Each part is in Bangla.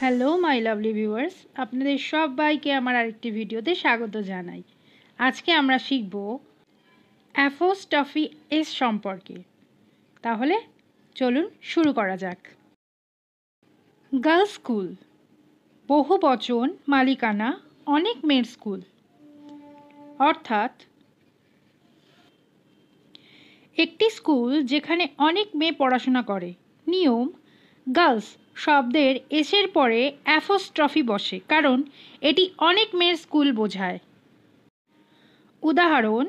হ্যালো মাই লাভলি ভিউয়ার্স, আপনাদের সবাইকে আমার আরেকটি ভিডিওতে স্বাগত জানাই। আজকে আমরা শিখব অ্যাপোস্ট্রফি এস সম্পর্কে। তাহলে চলুন শুরু করা যাক। গার্লস স্কুল, বহু বচন, মালিকানা, অনেক মেয়ের স্কুল। অর্থাৎ একটি স্কুল যেখানে অনেক মেয়ে পড়াশোনা করে। নিয়ম: গার্লস শব্দের এসের পরে অ্যাপোস্ট্রফি বসে, কারণ এটি অনেক মেয়ের স্কুল বোঝায়। উদাহরণ: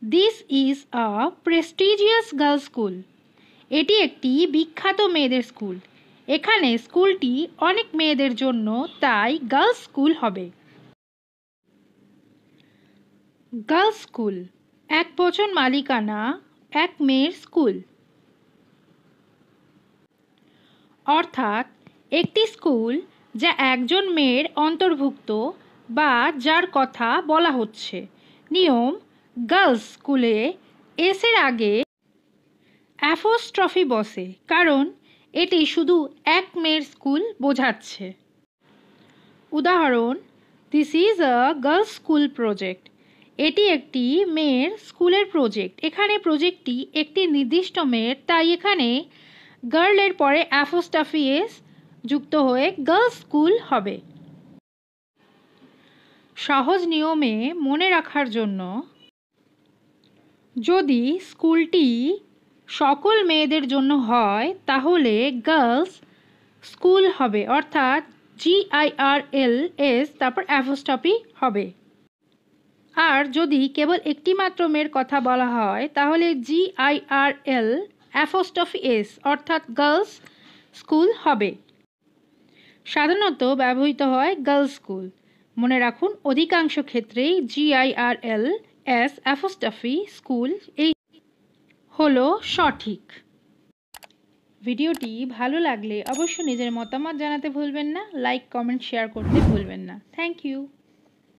this is a prestigious girls school. এটি একটি বিখ্যাত মেয়েদের স্কুল। এখানে স্কুলটি অনেক মেয়েদের জন্য, তাই গার্লস স্কুল হবে। গার্লস স্কুল, এক বচন, মালিকানা, এক মেয়ের স্কুল। অর্থাৎ একটি স্কুল যা একজন মেয়ের অন্তর্ভুক্ত বা যার কথা বলা হচ্ছে। নিয়ম: গার্লস স্কুলে এসের আগে অ্যাপোস্ট্রফি বসে, কারণ এটি শুধু এক মেয়ের স্কুল বোঝাচ্ছে। উদাহরণ: this is a girls school project. এটি একটি মেয়ের স্কুলের প্রজেক্ট। এখানে প্রজেক্টটি একটি নির্দিষ্ট মেয়ের, তাই এখানে গার্লের পরে অ্যাপোস্ট্রফি এস যুক্ত হয়ে গার্লস স্কুল হবে। সহজ নিয়মে মনে রাখার জন্য, যদি স্কুলটি সকল মেয়েদের জন্য হয় তাহলে গার্লস স্কুল হবে, অর্থাৎ GIRLS তারপর অ্যাপোস্ট্রফি হবে। আর যদি কেবল একটি মাত্র মেয়ের কথা বলা হয় তাহলে GIRL অ্যাপোস্ট্রফি S অর্থাৎ গার্লস স্কুল হবে। সাধারণত ব্যবহৃত হয় গার্লস স্কুল। মনে রাখুন, অধিকাংশ ক্ষেত্রেই GIRLS অ্যাপোস্ট্রফি স্কুল এই হলো সঠিক। ভিডিওটি ভালো লাগলে অবশ্যই নিজের মতামত জানাতে ভুলবেন না। লাইক, কমেন্ট, শেয়ার করতে ভুলবেন না। Thank you.